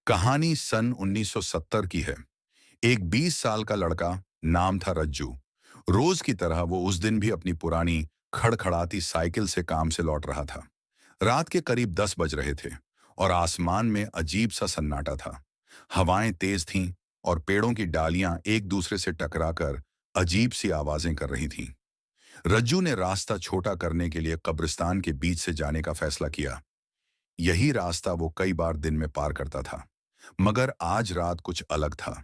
कहानी सन 1970 की है। एक 20 साल का लड़का, नाम था रज्जू। रोज की तरह वो उस दिन भी अपनी पुरानी खड़खड़ाती साइकिल से काम से लौट रहा था। रात के करीब 10 बज रहे थे और आसमान में अजीब सा सन्नाटा था। हवाएं तेज थीं और पेड़ों की डालियां एक दूसरे से टकराकर अजीब सी आवाजें कर रही थीं। रज्जू ने रास्ता छोटा करने के लिए कब्रिस्तान के बीच से जाने का फैसला किया। यही रास्ता वो कई बार दिन में पार करता था, मगर आज रात कुछ अलग था।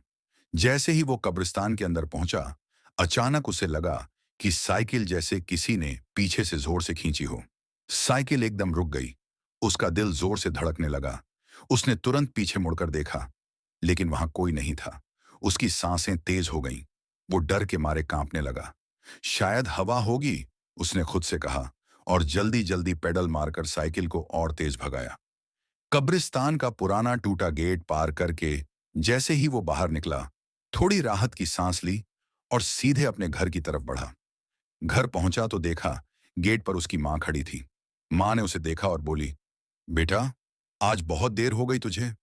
जैसे ही वो कब्रिस्तान के अंदर पहुंचा, अचानक उसे लगा कि साइकिल जैसे किसी ने पीछे से जोर से खींची हो। साइकिल एकदम रुक गई। उसका दिल जोर से धड़कने लगा। उसने तुरंत पीछे मुड़कर देखा, लेकिन वहां कोई नहीं था। उसकी सांसें तेज हो गईं। वो डर के मारे कांपने लगा। शायद हवा होगी, उसने खुद से कहा, और जल्दी जल्दी पेडल मारकर साइकिल को और तेज भगाया। कब्रिस्तान का पुराना टूटा गेट पार करके जैसे ही वो बाहर निकला, थोड़ी राहत की सांस ली और सीधे अपने घर की तरफ बढ़ा। घर पहुंचा तो देखा, गेट पर उसकी मां खड़ी थी। मां ने उसे देखा और बोली, बेटा, आज बहुत देर हो गई तुझे।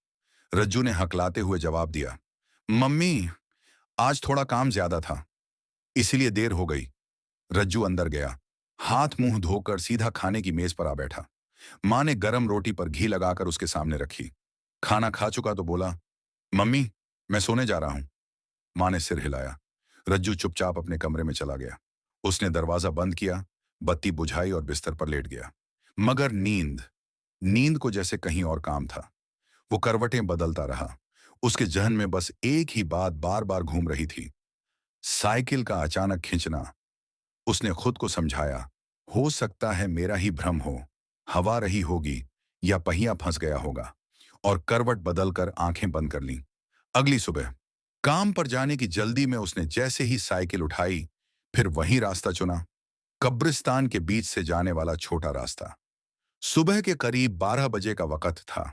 रज्जू ने हकलाते हुए जवाब दिया, मम्मी, आज थोड़ा काम ज्यादा था, इसीलिए देर हो गई। रज्जू अंदर गया, हाथ मुंह धोकर सीधा खाने की मेज पर आ बैठा। मां ने गरम रोटी पर घी लगाकर उसके सामने रखी। खाना खा चुका तो बोला, मम्मी, मैं सोने जा रहा हूं। मां ने सिर हिलाया। रज्जू चुपचाप अपने कमरे में चला गया। उसने दरवाजा बंद किया, बत्ती बुझाई और बिस्तर पर लेट गया। मगर नींद नींद को जैसे कहीं और काम था। वो करवटें बदलता रहा। उसके जहन में बस एक ही बात बार बार घूम रही थी, साइकिल का अचानक खींचना। उसने खुद को समझाया, हो सकता है मेरा ही भ्रम हो, हवा रही होगी या पहिया फंस गया होगा, और करवट बदलकर आंखें बंद कर लीं। अगली सुबह काम पर जाने की जल्दी में उसने जैसे ही साइकिल उठाई, फिर वही रास्ता चुना, कब्रिस्तान के बीच से जाने वाला छोटा रास्ता। सुबह के करीब 12 बजे का वक्त था।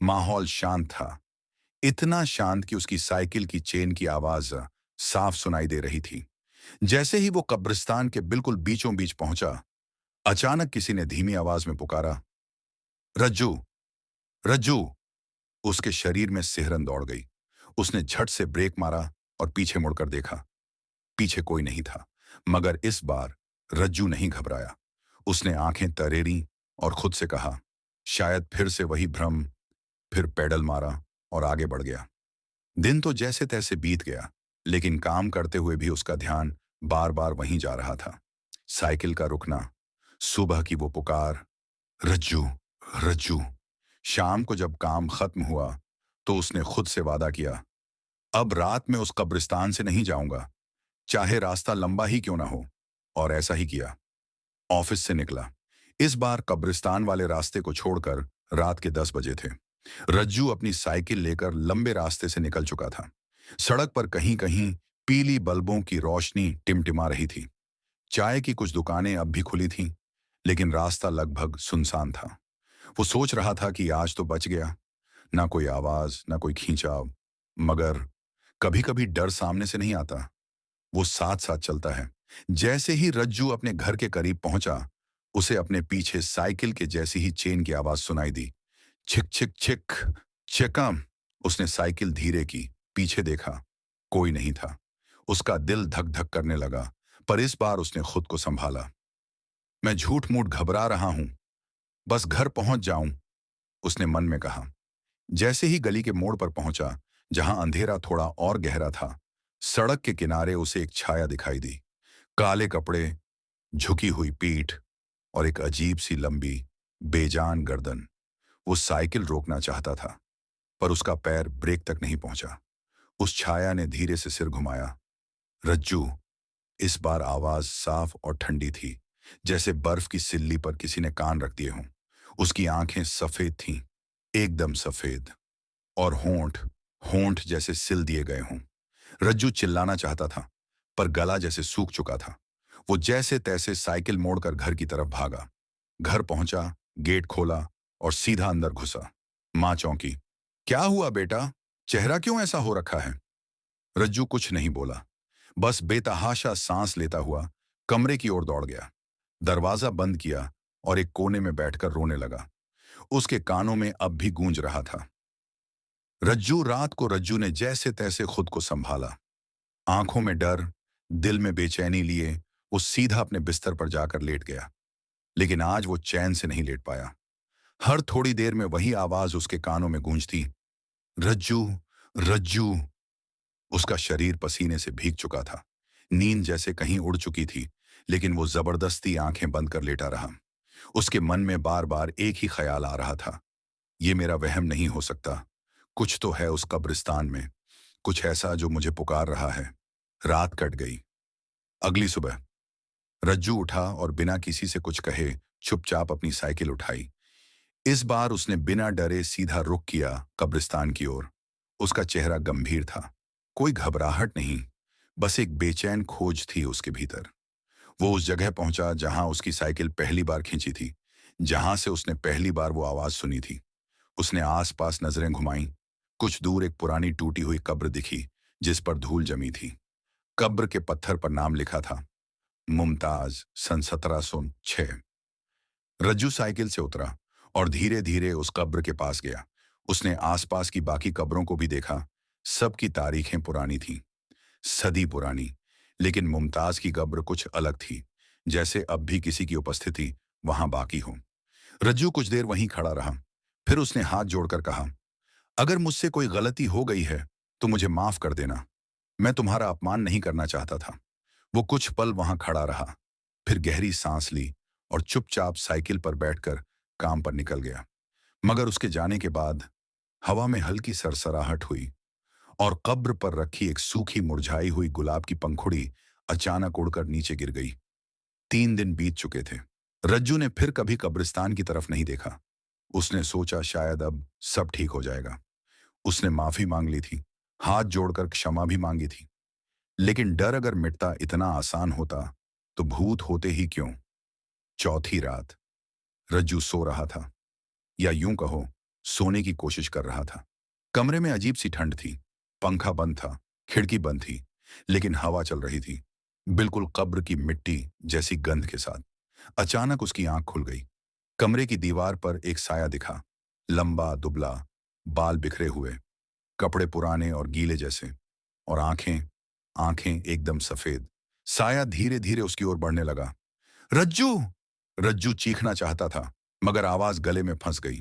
माहौल शांत था, इतना शांत कि उसकी साइकिल की चेन की आवाज साफ सुनाई दे रही थी। जैसे ही वो कब्रिस्तान के बिल्कुल बीचों बीच पहुंचा, अचानक किसी ने धीमी आवाज में पुकारा, रज्जू, रज्जू। उसके शरीर में सिहरन दौड़ गई। उसने झट से ब्रेक मारा और पीछे मुड़कर देखा। पीछे कोई नहीं था, मगर इस बार रज्जू नहीं घबराया। उसने आंखें तरेरी और खुद से कहा, शायद फिर से वही भ्रम। फिर पैडल मारा और आगे बढ़ गया। दिन तो जैसे तैसे बीत गया, लेकिन काम करते हुए भी उसका ध्यान बार बार वहीं जा रहा था। साइकिल का रुकना, सुबह की वो पुकार, रज्जू, रज्जू। शाम को जब काम खत्म हुआ, तो उसने खुद से वादा किया, अब रात में उस कब्रिस्तान से नहीं जाऊंगा, चाहे रास्ता लंबा ही क्यों ना हो। और ऐसा ही किया। ऑफिस से निकला। इस बार कब्रिस्तान वाले रास्ते को छोड़कर रात के 10 बजे थे। रज्जू अपनी साइकिल लेकर लंबे रास्ते से निकल चुका था। सड़क पर कहीं कहीं पीली बल्बों की रोशनी टिमटिमा रही थी। चाय की कुछ दुकानें अब भी खुली थीं, लेकिन रास्ता लगभग सुनसान था। वो सोच रहा था कि आज तो बच गया, ना कोई आवाज, ना कोई खींचाव। मगर कभी कभी डर सामने से नहीं आता, वो साथ साथ चलता है। जैसे ही रज्जू अपने घर के करीब पहुंचा, उसे अपने पीछे साइकिल के जैसी ही चेन की आवाज सुनाई दी, छिक छिक छिक, चिकम। उसने साइकिल धीरे की, पीछे देखा, कोई नहीं था। उसका दिल धक धक करने लगा, पर इस बार उसने खुद को संभाला। मैं झूठ मूठ घबरा रहा हूं, बस घर पहुंच जाऊं, उसने मन में कहा। जैसे ही गली के मोड़ पर पहुंचा, जहां अंधेरा थोड़ा और गहरा था, सड़क के किनारे उसे एक छाया दिखाई दी। काले कपड़े, झुकी हुई पीठ और एक अजीब सी लंबी, बेजान गर्दन। वो साइकिल रोकना चाहता था, पर उसका पैर ब्रेक तक नहीं पहुंचा। उस छाया ने धीरे से सिर घुमाया। रज्जू। इस बार आवाज साफ और ठंडी थी, जैसे बर्फ की सिल्ली पर किसी ने कान रख दिए हों। उसकी आंखें सफेद थीं, एकदम सफेद, और होंठ होंठ जैसे सिल दिए गए हों। रज्जू चिल्लाना चाहता था, पर गला जैसे सूख चुका था। वो जैसे तैसे साइकिल मोड़कर घर की तरफ भागा। घर पहुंचा, गेट खोला और सीधा अंदर घुसा। मां चौंकी। क्या हुआ बेटा, चेहरा क्यों ऐसा हो रखा है? रज्जू कुछ नहीं बोला, बस बेतहाशा सांस लेता हुआ कमरे की ओर दौड़ गया। दरवाजा बंद किया और एक कोने में बैठकर रोने लगा। उसके कानों में अब भी गूंज रहा था, रज्जू ने जैसे तैसे खुद को संभाला। आंखों में डर, दिल में बेचैनी लिए वो सीधा अपने बिस्तर पर जाकर लेट गया। लेकिन आज वो चैन से नहीं लेट पाया। हर थोड़ी देर में वही आवाज उसके कानों में गूंजती, रज्जू, रज्जू। उसका शरीर पसीने से भीग चुका था। नींद जैसे कहीं उड़ चुकी थी, लेकिन वो जबरदस्ती आंखें बंद कर लेटा रहा। उसके मन में बार बार एक ही ख्याल आ रहा था, ये मेरा वहम नहीं हो सकता। कुछ तो है उस कब्रिस्तान में, कुछ ऐसा जो मुझे पुकार रहा है। रात कट गई। अगली सुबह रज्जू उठा और बिना किसी से कुछ कहे चुपचाप अपनी साइकिल उठाई। इस बार उसने बिना डरे सीधा रुख किया कब्रिस्तान की ओर। उसका चेहरा गंभीर था। कोई घबराहट नहीं, बस एक बेचैन खोज थी उसके भीतर। वो उस जगह पहुंचा जहां उसकी साइकिल पहली बार खींची थी, जहां से उसने पहली बार वो आवाज सुनी थी। उसने आसपास नजरें घुमाईं। कुछ दूर एक पुरानी टूटी हुई कब्र दिखी, जिस पर धूल जमी थी। कब्र के पत्थर पर नाम लिखा था, मुमताज, सन 1706। रज्जू साइकिल से उतरा और धीरे धीरे उस कब्र के पास गया। उसने आसपास की बाकी कब्रों को भी देखा। सबकी तारीखें पुरानी थीं, सदी पुरानी। लेकिन मुमताज की कब्र कुछ अलग थी, जैसे अब भी किसी की उपस्थिति वहां बाकी हो। रज्जू कुछ देर वहीं खड़ा रहा। फिर उसने हाथ जोड़कर कहा, अगर मुझसे कोई गलती हो गई है तो मुझे माफ कर देना। मैं तुम्हारा अपमान नहीं करना चाहता था। वो कुछ पल वहां खड़ा रहा, फिर गहरी सांस ली और चुपचाप साइकिल पर बैठकर काम पर निकल गया। मगर उसके जाने के बाद हवा में हल्की सरसराहट हुई और कब्र पर रखी एक सूखी मुरझाई हुई गुलाब की पंखुड़ी अचानक उड़कर नीचे गिर गई। 3 दिन बीत चुके थे। रज्जू ने फिर कभी कब्रिस्तान की तरफ नहीं देखा। उसने सोचा शायद अब सब ठीक हो जाएगा। उसने माफी मांग ली थी, हाथ जोड़कर क्षमा भी मांगी थी। लेकिन डर अगर मिटता इतना आसान होता तो भूत होते ही क्यों। चौथी रात रज्जू सो रहा था, या यूं कहो सोने की कोशिश कर रहा था। कमरे में अजीब सी ठंड थी। पंखा बंद था, खिड़की बंद थी, लेकिन हवा चल रही थी, बिल्कुल कब्र की मिट्टी जैसी गंध के साथ। अचानक उसकी आंख खुल गई। कमरे की दीवार पर एक साया दिखा, लंबा दुबला, बाल बिखरे हुए, कपड़े पुराने और गीले जैसे, और आंखें आंखें एकदम सफेद। साया धीरे धीरे उसकी ओर बढ़ने लगा। रज्जू! रज्जू चीखना चाहता था, मगर आवाज गले में फंस गई।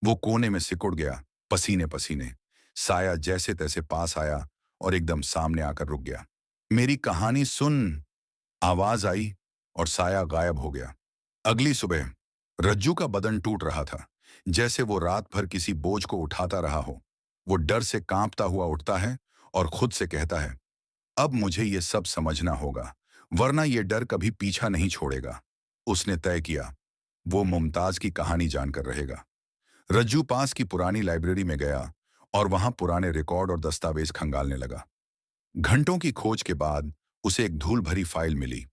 वो कोने में सिकुड़ गया, पसीने पसीने। साया जैसे तैसे पास आया और एकदम सामने आकर रुक गया। मेरी कहानी सुन! आवाज आई और साया गायब हो गया। अगली सुबह रज्जू का बदन टूट रहा था, जैसे वो रात भर किसी बोझ को उठाता रहा हो। वो डर से कांपता हुआ उठता है और खुद से कहता है, अब मुझे ये सब समझना होगा, वरना ये डर कभी पीछा नहीं छोड़ेगा। उसने तय किया, वो मुमताज की कहानी जानकर रहेगा। रज्जू पास की पुरानी लाइब्रेरी में गया और वहां पुराने रिकॉर्ड और दस्तावेज खंगालने लगा। घंटों की खोज के बाद उसे एक धूल भरी फाइल मिली।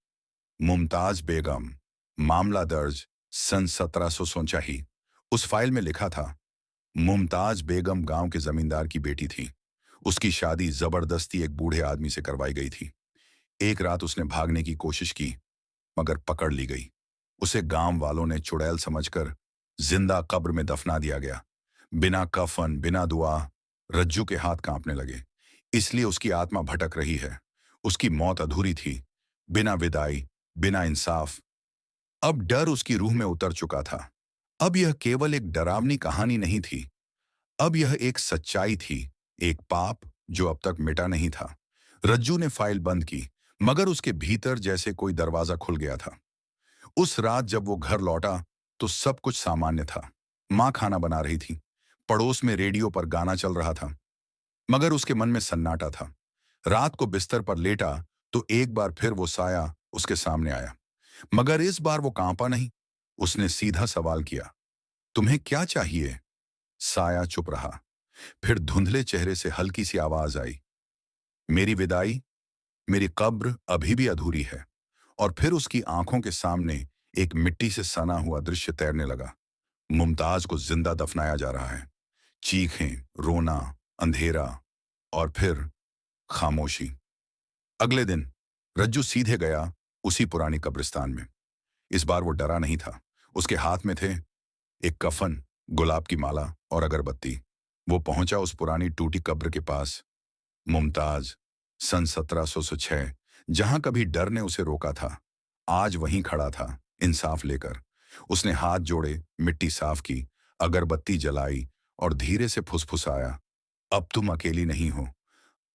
मुमताज बेगम, मामला दर्ज सन 1700 ही। उस फाइल में लिखा था, मुमताज बेगम गांव के जमींदार की बेटी थी। उसकी शादी जबरदस्ती एक बूढ़े आदमी से करवाई गई थी। एक रात उसने भागने की कोशिश की, मगर पकड़ ली गई। उसे गांव वालों ने चुड़ैल समझकर जिंदा कब्र में दफना दिया गया। बिना कफन, बिना दुआ। रज्जू के हाथ कांपने लगे, इसलिए उसकी आत्मा भटक रही है। उसकी मौत अधूरी थी, बिना विदाई, बिना इंसाफ। अब डर उसकी रूह में उतर चुका था। अब यह केवल एक डरावनी कहानी नहीं थी, अब यह एक सच्चाई थी, एक पाप जो अब तक मिटा नहीं था। रज्जू ने फाइल बंद की, मगर उसके भीतर जैसे कोई दरवाजा खुल गया था। उस रात जब वो घर लौटा तो सब कुछ सामान्य था। माँ खाना बना रही थी, पड़ोस में रेडियो पर गाना चल रहा था, मगर उसके मन में सन्नाटा था। रात को बिस्तर पर लेटा तो एक बार फिर वो साया उसके सामने आया, मगर इस बार वो कांपा नहीं। उसने सीधा सवाल किया, तुम्हें क्या चाहिए? साया चुप रहा। फिर धुंधले चेहरे से हल्की सी आवाज आई, मेरी विदाई, मेरी कब्र अभी भी अधूरी है। और फिर उसकी आंखों के सामने एक मिट्टी से सना हुआ दृश्य तैरने लगा। मुमताज को जिंदा दफनाया जा रहा है। चीखें, रोना, अंधेरा और फिर खामोशी। अगले दिन रज्जू सीधे गया उसी पुरानी कब्रिस्तान में। इस बार वो डरा नहीं था। उसके हाथ में थे एक कफन, गुलाब की माला और अगरबत्ती। वो पहुंचा उस पुरानी टूटी कब्र के पास। मुमताज, सन 1706, जहां कभी डर ने उसे रोका था, आज वहीं खड़ा था, इंसाफ लेकर। उसने हाथ जोड़े, मिट्टी साफ की, अगरबत्ती जलाई और धीरे से फुसफुसाया, अब तुम अकेली नहीं हो,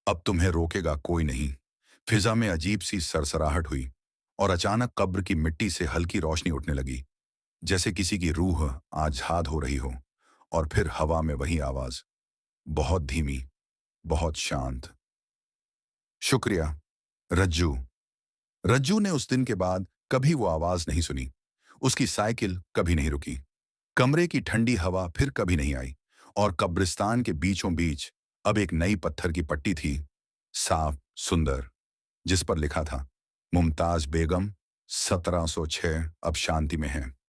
अब तुम्हें रोकेगा कोई नहीं। फिजा में अजीब सी सरसराहट हुई और अचानक कब्र की मिट्टी से हल्की रोशनी उठने लगी, जैसे किसी की रूह आज़ाद हो रही हो। और फिर हवा में वही आवाज, बहुत धीमी, बहुत शांत, शुक्रिया, रज्जू। रज्जू ने उस दिन के बाद कभी वो आवाज नहीं सुनी। उसकी साइकिल कभी नहीं रुकी। कमरे की ठंडी हवा फिर कभी नहीं आई। और कब्रिस्तान के बीचों बीच अब एक नई पत्थर की पट्टी थी, साफ, सुंदर, जिस पर लिखा था, मुमताज बेगम 1706 अब शांति में है।